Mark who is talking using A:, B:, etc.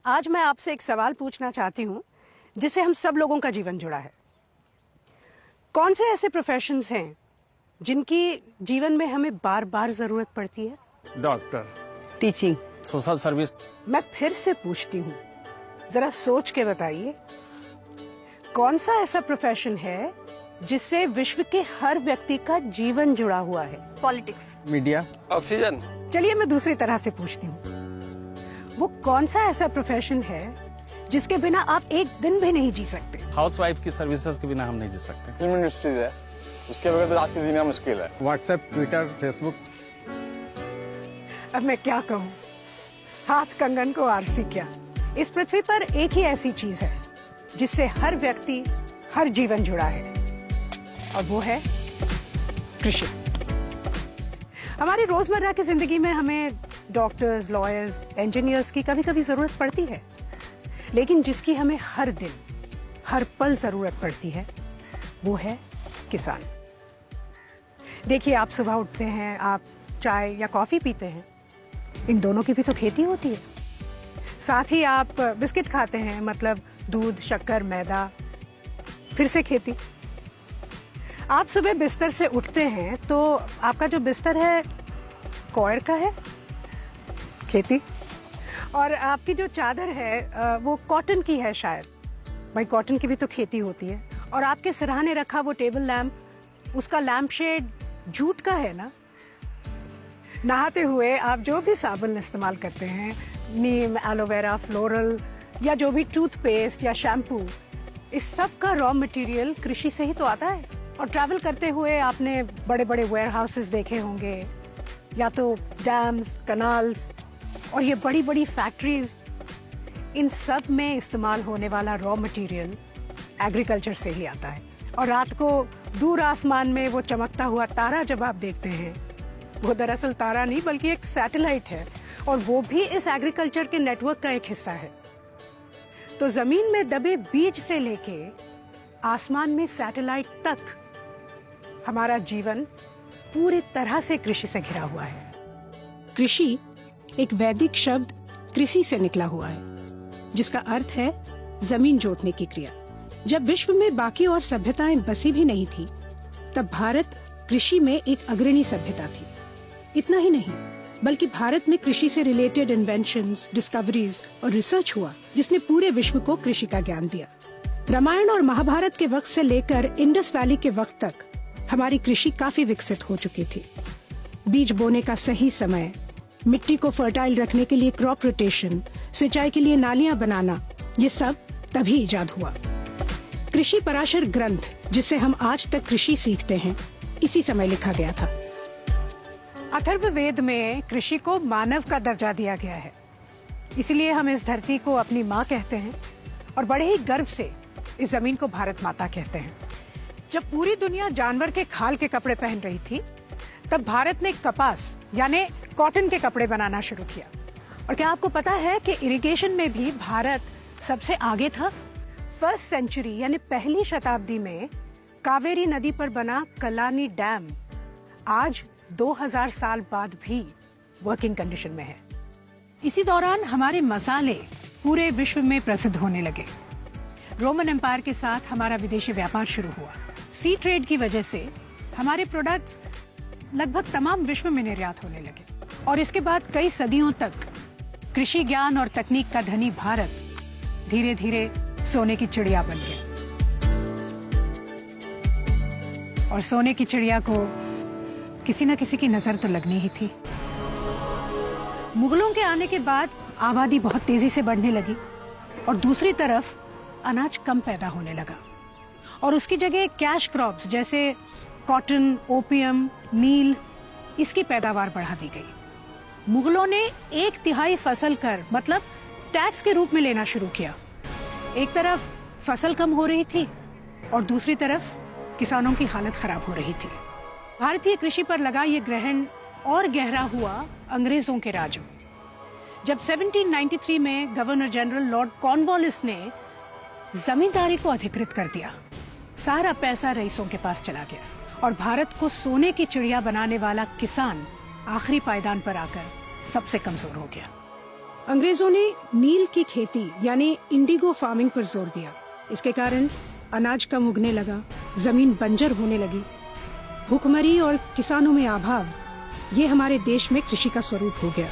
A: आज मैं आपसे एक सवाल पूछना चाहती हूँ जिससे हम सब लोगों का जीवन जुड़ा है। कौन से ऐसे प्रोफेशंस हैं जिनकी जीवन में हमें बार बार जरूरत पड़ती है?
B: Doctor,
A: teaching,
B: social service.
A: मैं फिर से पूछती हूँ, जरा सोच के बताइए, कौन सा ऐसा प्रोफेशन है जिससे विश्व के हर व्यक्ति का जीवन जुड़ा हुआ है?
C: Politics,
B: media,
D: oxygen.
A: चलिए मैं दूसरी तरह से पूछती हूँ, वो कौन सा ऐसा प्रोफेशन है जिसके बिना आप एक दिन भी नहीं जी सकते?
B: हाउसवाइफ की सर्विसेज के बिना हम नहीं जी सकते।
D: फिल्म इंडस्ट्रीज है, उसके बगैर तो आज की जीना मुश्किल है।
B: WhatsApp, Twitter, Facebook.
A: अब मैं क्या कहूँ, हाथ कंगन को आरसी क्या। इस पृथ्वी पर एक ही ऐसी चीज है जिससे हर व्यक्ति, हर जीवन जुड़ा है, और वो है कृषि। हमारी रोजमर्रा की जिंदगी में हमें डॉक्टर्स, लॉयर्स, इंजीनियर्स की कभी कभी जरूरत पड़ती है, लेकिन जिसकी हमें हर दिन, हर पल जरूरत पड़ती है वो है किसान। देखिए, आप सुबह उठते हैं, आप चाय या कॉफी पीते हैं, इन दोनों की भी तो खेती होती है। साथ ही आप बिस्किट खाते हैं, मतलब दूध, शक्कर, मैदा, फिर से खेती। आप सुबह बिस्तर से उठते हैं तो आपका जो बिस्तर है कॉयर का है, खेती, और आपकी जो चादर है वो कॉटन की है शायद, भाई कॉटन की भी तो खेती होती है। और आपके सिरहाने रखा वो टेबल लैंप, उसका लैंप शेड जूट का है ना। नहाते हुए आप जो भी साबुन इस्तेमाल करते हैं, नीम, एलोवेरा, फ्लोरल, या जो भी टूथपेस्ट या शैम्पू, इस सब का रॉ मटेरियल कृषि से ही तो आता है। और ट्रैवल करते हुए आपने बड़े बड़े वेयर हाउसेस देखे होंगे, या तो डैम्स, कनाल्स, और ये बड़ी बड़ी फैक्ट्रीज, इन सब में इस्तेमाल होने वाला रॉ मटेरियल एग्रीकल्चर से ही आता है। और रात को दूर आसमान में वो चमकता हुआ तारा जब आप देखते हैं, वो दरअसल तारा नहीं बल्कि एक सैटेलाइट है, और वो भी इस एग्रीकल्चर के नेटवर्क का एक हिस्सा है। तो जमीन में दबे बीज से लेके आसमान में सैटेलाइट तक हमारा जीवन पूरी तरह से कृषि से घिरा हुआ है। कृषि एक वैदिक शब्द कृषि से निकला हुआ है, जिसका अर्थ है जमीन जोतने की क्रिया। जब विश्व में बाकी और सभ्यताएं बसी भी नहीं थी, तब भारत कृषि में एक अग्रणी सभ्यता थी। इतना ही नहीं, बल्कि भारत में कृषि से रिलेटेड इन्वेंशंस, डिस्कवरीज और रिसर्च हुआ, जिसने पूरे विश्व को कृषि का ज्ञान दिया। रामायण और महाभारत के वक्त से लेकर इंडस वैली के वक्त तक हमारी कृषि काफी विकसित हो चुकी थी। बीज बोने का सही समय, मिट्टी को फर्टाइल रखने के लिए क्रॉप रोटेशन, सिंचाई के लिए नालियां बनाना, ये सब तभी इजाद हुआ। कृषि पराशर ग्रंथ, जिससे हम आज तक कृषि सीखते हैं, इसी समय लिखा गया था। अथर्ववेद में कृषि को मानव का दर्जा दिया गया है, इसलिए हम इस धरती को अपनी माँ कहते हैं, और बड़े ही गर्व से इस जमीन को भारत माता कहते हैं। जब पूरी दुनिया जानवर के खाल के कपड़े पहन रही थी, तब भारत ने कपास यानी कॉटन के कपड़े बनाना शुरू किया। और क्या आपको पता है कि इरिगेशन में भी भारत सबसे आगे था? फर्स्ट सेंचुरी यानी पहली शताब्दी में कावेरी नदी पर बना कलानी डैम आज 2000 साल बाद भी वर्किंग कंडीशन में है। इसी दौरान हमारे मसाले पूरे विश्व में प्रसिद्ध होने लगे। रोमन एम्पायर के साथ हमारा विदेशी व्यापार शुरू हुआ। सी ट्रेड की वजह से हमारे प्रोडक्ट्स लगभग तमाम विश्व में निर्यात होने लगे, और इसके बाद कई सदियों तक कृषि ज्ञान और तकनीक का धनी भारत धीरे धीरे सोने की चिड़िया बन गया। और सोने की चिड़िया को किसी न किसी की नजर तो लगनी ही थी। मुगलों के आने के बाद आबादी बहुत तेजी से बढ़ने लगी, और दूसरी तरफ अनाज कम पैदा होने लगा, और उसकी जगह कैश क्रॉप्स जैसे कॉटन, ओपियम, नील, इसकी पैदावार बढ़ा दी गई। मुगलों ने 1/3 फसल कर मतलब टैक्स के रूप में लेना शुरू किया। एक तरफ फसल कम हो रही थी, और दूसरी तरफ किसानों की हालत खराब हो रही थी। भारतीय कृषि पर लगा ये ग्रहण और गहरा हुआ अंग्रेजों के राज में, जब 1793 में गवर्नर जनरल लॉर्ड कॉर्नवालिस ने जमींदारी को अधिकृत कर दिया। सारा पैसा रईसों के पास चला गया, और भारत को सोने की चिड़िया बनाने वाला किसान आखिरी पायदान पर आकर सबसे कमजोर हो गया। अंग्रेजों ने नील की खेती यानी इंडिगो फार्मिंग पर जोर दिया। इसके कारण अनाज कम उगने लगा, जमीन बंजर होने लगी। भूखमरी और किसानों में अभाव, ये हमारे देश में कृषि का स्वरूप हो गया।